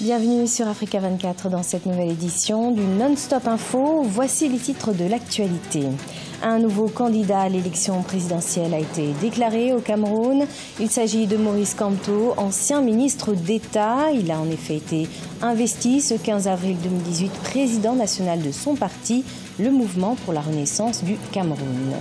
Bienvenue sur Africa 24 dans cette nouvelle édition du Non-Stop Info. Voici les titres de l'actualité. Un nouveau candidat à l'élection présidentielle a été déclaré au Cameroun. Il s'agit de Maurice Kamto, ancien ministre d'État. Il a en effet été investi ce 15 avril 2018 président national de son parti, le Mouvement pour la Renaissance du Cameroun.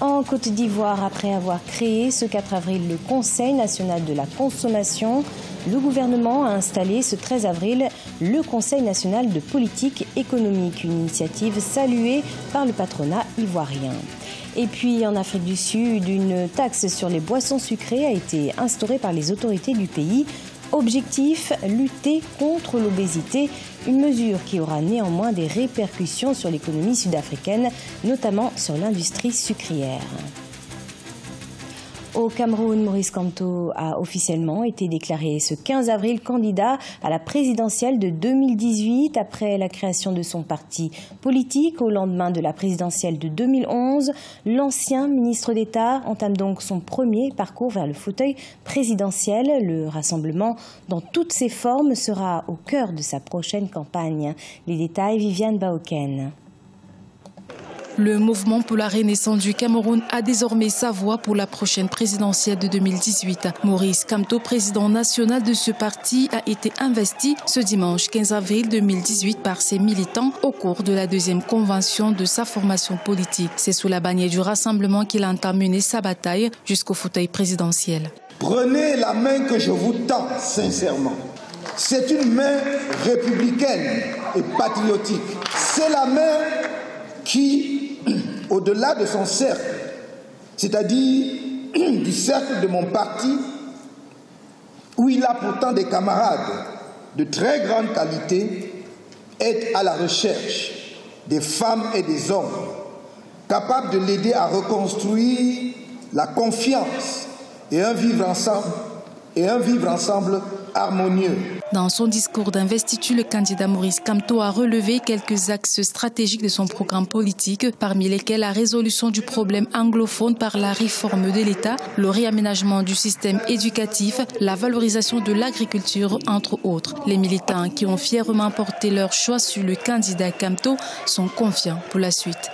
En Côte d'Ivoire, après avoir créé ce 4 avril le Conseil national de la consommation, le gouvernement a installé ce 13 avril le Conseil national de politique économique, une initiative saluée par le patronat ivoirien. Et puis en Afrique du Sud, une taxe sur les boissons sucrées a été instaurée par les autorités du pays. Objectif, lutter contre l'obésité, une mesure qui aura néanmoins des répercussions sur l'économie sud-africaine, notamment sur l'industrie sucrière. Au Cameroun, Maurice Kamto a officiellement été déclaré ce 15 avril candidat à la présidentielle de 2018 après la création de son parti politique. Au lendemain de la présidentielle de 2011, l'ancien ministre d'État entame donc son premier parcours vers le fauteuil présidentiel. Le rassemblement dans toutes ses formes sera au cœur de sa prochaine campagne. Les détails, Viviane Baoken. Le Mouvement pour la Renaissance du Cameroun a désormais sa voix pour la prochaine présidentielle de 2018. Maurice Kamto, président national de ce parti, a été investi ce dimanche 15 avril 2018 par ses militants au cours de la deuxième convention de sa formation politique. C'est sous la bannière du rassemblement qu'il entend mener sa bataille jusqu'au fauteuil présidentiel. Prenez la main que je vous tends sincèrement. C'est une main républicaine et patriotique. C'est la main qui, au-delà de son cercle, c'est-à-dire du cercle de mon parti, où il a pourtant des camarades de très grande qualité, est à la recherche des femmes et des hommes capables de l'aider à reconstruire la confiance et un vivre ensemble harmonieux. Dans son discours d'investiture, le candidat Maurice Kamto a relevé quelques axes stratégiques de son programme politique, parmi lesquels la résolution du problème anglophone par la réforme de l'État, le réaménagement du système éducatif, la valorisation de l'agriculture, entre autres. Les militants qui ont fièrement porté leur choix sur le candidat Kamto sont confiants pour la suite.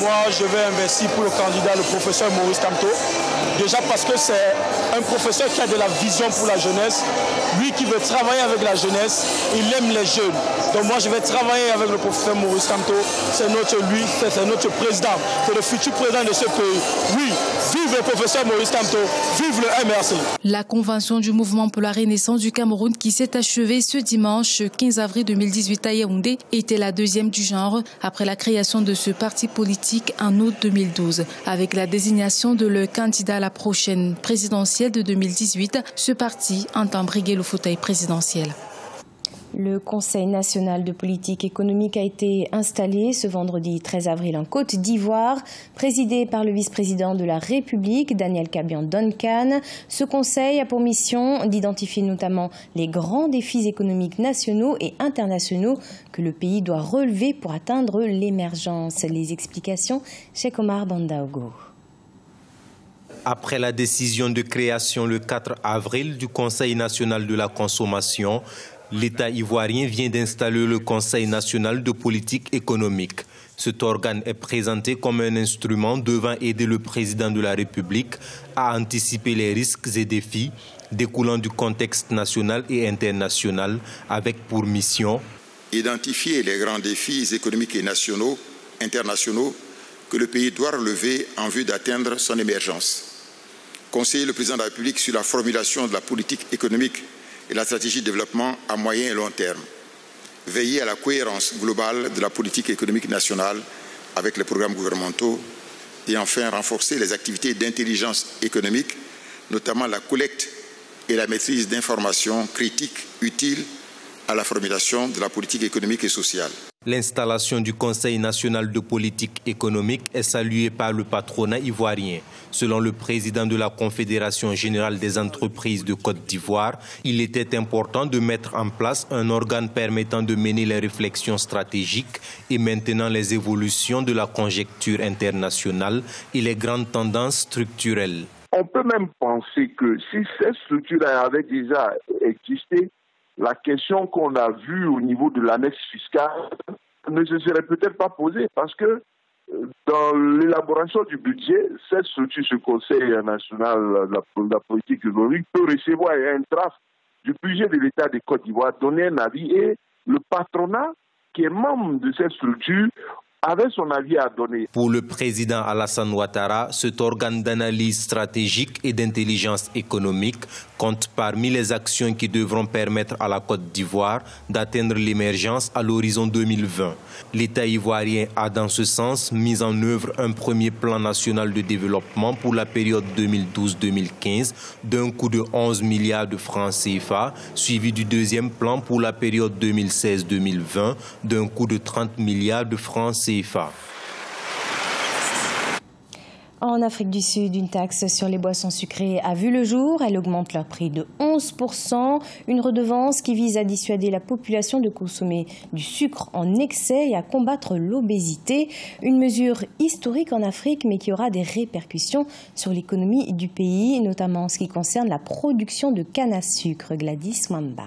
Moi, je vais investir pour le candidat, le professeur Maurice Kamto. Déjà parce que c'est un professeur qui a de la vision pour la jeunesse. Lui qui veut travailler avec la jeunesse, il aime les jeunes. Donc moi, je vais travailler avec le professeur Maurice Kamto. C'est notre président, c'est le futur président de ce pays. Oui, vive le professeur Maurice Kamto, vive le MRC. La convention du Mouvement pour la Renaissance du Cameroun qui s'est achevée ce dimanche 15 avril 2018 à Yaoundé était la deuxième du genre après la création de ce parti politique en août 2012. Avec la désignation de le candidat à la prochaine présidentielle de 2018, ce parti entend briguer le fauteuil présidentiel. Le Conseil national de politique économique a été installé ce vendredi 13 avril en Côte d'Ivoire, présidé par le vice-président de la République, Daniel Kabian-Duncan. Ce conseil a pour mission d'identifier notamment les grands défis économiques nationaux et internationaux que le pays doit relever pour atteindre l'émergence. Les explications, Cheikh Omar Bandaogo. Après la décision de création le 4 avril du Conseil national de la consommation, l'État ivoirien vient d'installer le Conseil national de politique économique. Cet organe est présenté comme un instrument devant aider le président de la République à anticiper les risques et défis découlant du contexte national et international, avec pour mission identifier les grands défis économiques et internationaux que le pays doit relever en vue d'atteindre son émergence. Conseiller le président de la République sur la formulation de la politique économique et la stratégie de développement à moyen et long terme. Veiller à la cohérence globale de la politique économique nationale avec les programmes gouvernementaux et enfin renforcer les activités d'intelligence économique, notamment la collecte et la maîtrise d'informations critiques utiles à la formulation de la politique économique et sociale. L'installation du Conseil national de politique économique est saluée par le patronat ivoirien. Selon le président de la Confédération générale des entreprises de Côte d'Ivoire, il était important de mettre en place un organe permettant de mener les réflexions stratégiques et maintenant les évolutions de la conjoncture internationale et les grandes tendances structurelles. On peut même penser que si cette structure avait déjà existé, la question qu'on a vue au niveau de l'annexe fiscale ne se serait peut-être pas posée parce que dans l'élaboration du budget, cette structure, ce Conseil national de la politique économique, peut recevoir un draft du budget de l'État de Côte d'Ivoire, donner un avis et le patronat qui est membre de cette structure avait son avis à donner. Pour le président Alassane Ouattara, cet organe d'analyse stratégique et d'intelligence économique compte parmi les actions qui devront permettre à la Côte d'Ivoire d'atteindre l'émergence à l'horizon 2020. L'État ivoirien a dans ce sens mis en œuvre un premier plan national de développement pour la période 2012-2015 d'un coût de 11 milliards de francs CFA, suivi du deuxième plan pour la période 2016-2020 d'un coût de 30 milliards de francs CFA. En Afrique du Sud, une taxe sur les boissons sucrées a vu le jour. Elle augmente leur prix de 11%. Une redevance qui vise à dissuader la population de consommer du sucre en excès et à combattre l'obésité. Une mesure historique en Afrique, mais qui aura des répercussions sur l'économie du pays, notamment en ce qui concerne la production de canne à sucre. Gladys Mwamba.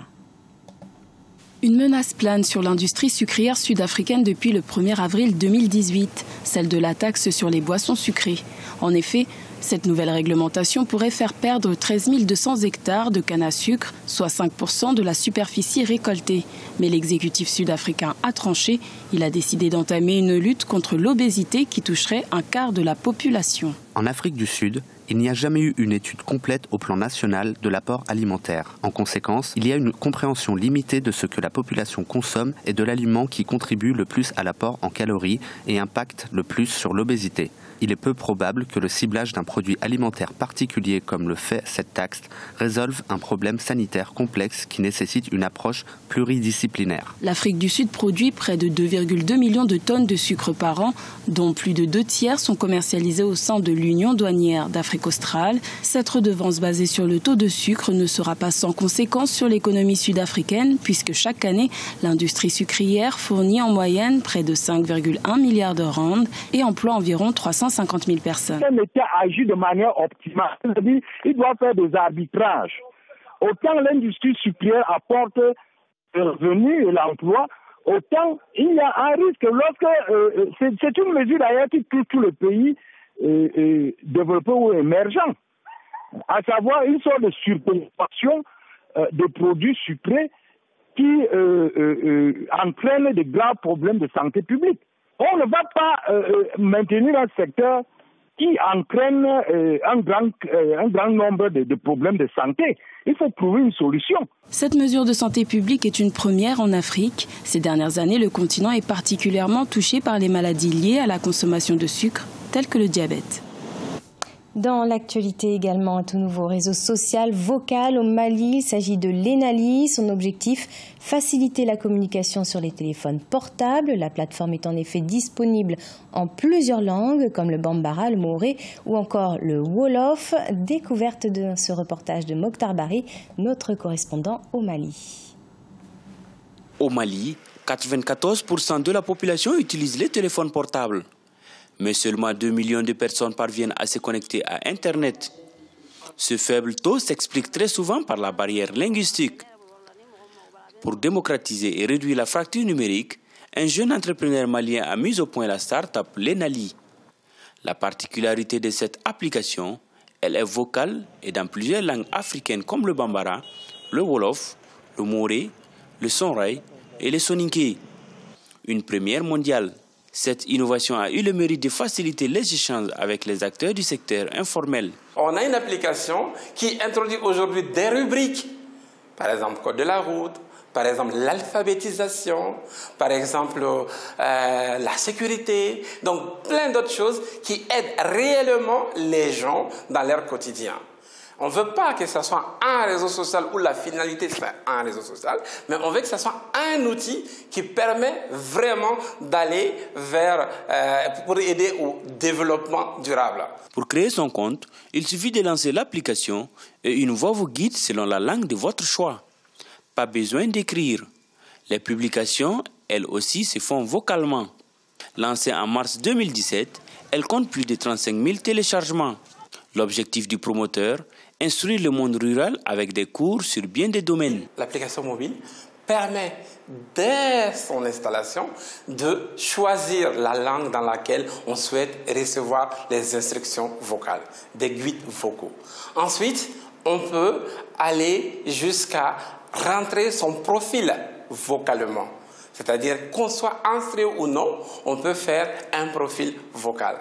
Une menace plane sur l'industrie sucrière sud-africaine depuis le 1er avril 2018, celle de la taxe sur les boissons sucrées. En effet, cette nouvelle réglementation pourrait faire perdre 13 200 hectares de canne à sucre, soit 5% de la superficie récoltée. Mais l'exécutif sud-africain a tranché. Il a décidé d'entamer une lutte contre l'obésité qui toucherait un quart de la population. En Afrique du Sud, il n'y a jamais eu une étude complète au plan national de l'apport alimentaire. En conséquence, il y a une compréhension limitée de ce que la population consomme et de l'aliment qui contribue le plus à l'apport en calories et impacte le plus sur l'obésité. Il est peu probable que le ciblage d'un produit alimentaire particulier comme le fait cette taxe résolve un problème sanitaire complexe qui nécessite une approche pluridisciplinaire. L'Afrique du Sud produit près de 2,2 millions de tonnes de sucre par an, dont plus de 2 tiers sont commercialisés au sein de l'Union douanière d'Afrique australe. Cette redevance basée sur le taux de sucre ne sera pas sans conséquence sur l'économie sud-africaine, puisque chaque année, l'industrie sucrière fournit en moyenne près de 5,1 milliards de rand et emploie environ 350 000 personnes. L'État agit de manière optimale. C'est-à-dire, il doit faire des arbitrages. Autant l'industrie sucrière apporte des revenus et l'emploi, autant il y a un risque. C'est une mesure d'ailleurs qui touche tous les pays développés ou émergents, à savoir une sorte de surconsommation de produits sucrés qui entraîne de graves problèmes de santé publique. On ne va pas maintenir un secteur qui entraîne un grand nombre de problèmes de santé. Il faut trouver une solution. Cette mesure de santé publique est une première en Afrique. Ces dernières années, le continent est particulièrement touché par les maladies liées à la consommation de sucre, telles que le diabète. Dans l'actualité également, un tout nouveau réseau social Vocal au Mali. Il s'agit de l'Enali. Son objectif, faciliter la communication sur les téléphones portables. La plateforme est en effet disponible en plusieurs langues, comme le Bambara, le Maoré ou encore le Wolof. Découverte de ce reportage de Mokhtar Bari, notre correspondant au Mali. Au Mali, 94% de la population utilise les téléphones portables. Mais seulement 2 millions de personnes parviennent à se connecter à Internet. Ce faible taux s'explique très souvent par la barrière linguistique. Pour démocratiser et réduire la fracture numérique, un jeune entrepreneur malien a mis au point la start-up l'Enali. La particularité de cette application, elle est vocale et dans plusieurs langues africaines comme le Bambara, le Wolof, le Maoré, le Sonrai et le Soninké. Une première mondiale. Cette innovation a eu le mérite de faciliter les échanges avec les acteurs du secteur informel. On a une application qui introduit aujourd'hui des rubriques, par exemple code de la route, par exemple l'alphabétisation, par exemple la sécurité, donc plein d'autres choses qui aident réellement les gens dans leur quotidien. On ne veut pas que ce soit un réseau social où la finalité soit un réseau social, mais on veut que ce soit un outil qui permet vraiment d'aller vers, pour aider au développement durable. Pour créer son compte, il suffit de lancer l'application et une voix vous guide selon la langue de votre choix. Pas besoin d'écrire. Les publications, elles aussi, se font vocalement. Lancée en mars 2017, elle compte plus de 35 000 téléchargements. L'objectif du promoteur, instruire le monde rural avec des cours sur bien des domaines. L'application mobile permet, dès son installation, de choisir la langue dans laquelle on souhaite recevoir les instructions vocales, des guides vocaux. Ensuite, on peut aller jusqu'à rentrer son profil vocalement. C'est-à-dire qu'on soit instruit ou non, on peut faire un profil vocal.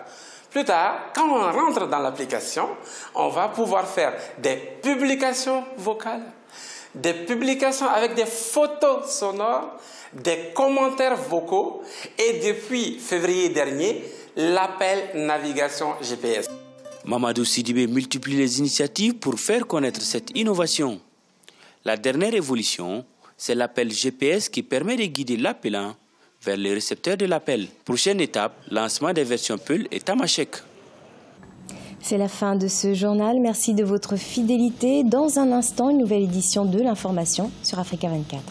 Plus tard, quand on rentre dans l'application, on va pouvoir faire des publications vocales, des publications avec des photos sonores, des commentaires vocaux et depuis février dernier, l'appel navigation GPS. Mamadou Sidibé multiplie les initiatives pour faire connaître cette innovation. La dernière évolution, c'est l'appel GPS qui permet de guider l'appelant vers le récepteur de l'appel. Prochaine étape, lancement des versions Peul et Tamashek. C'est la fin de ce journal. Merci de votre fidélité. Dans un instant, une nouvelle édition de l'information sur Africa 24.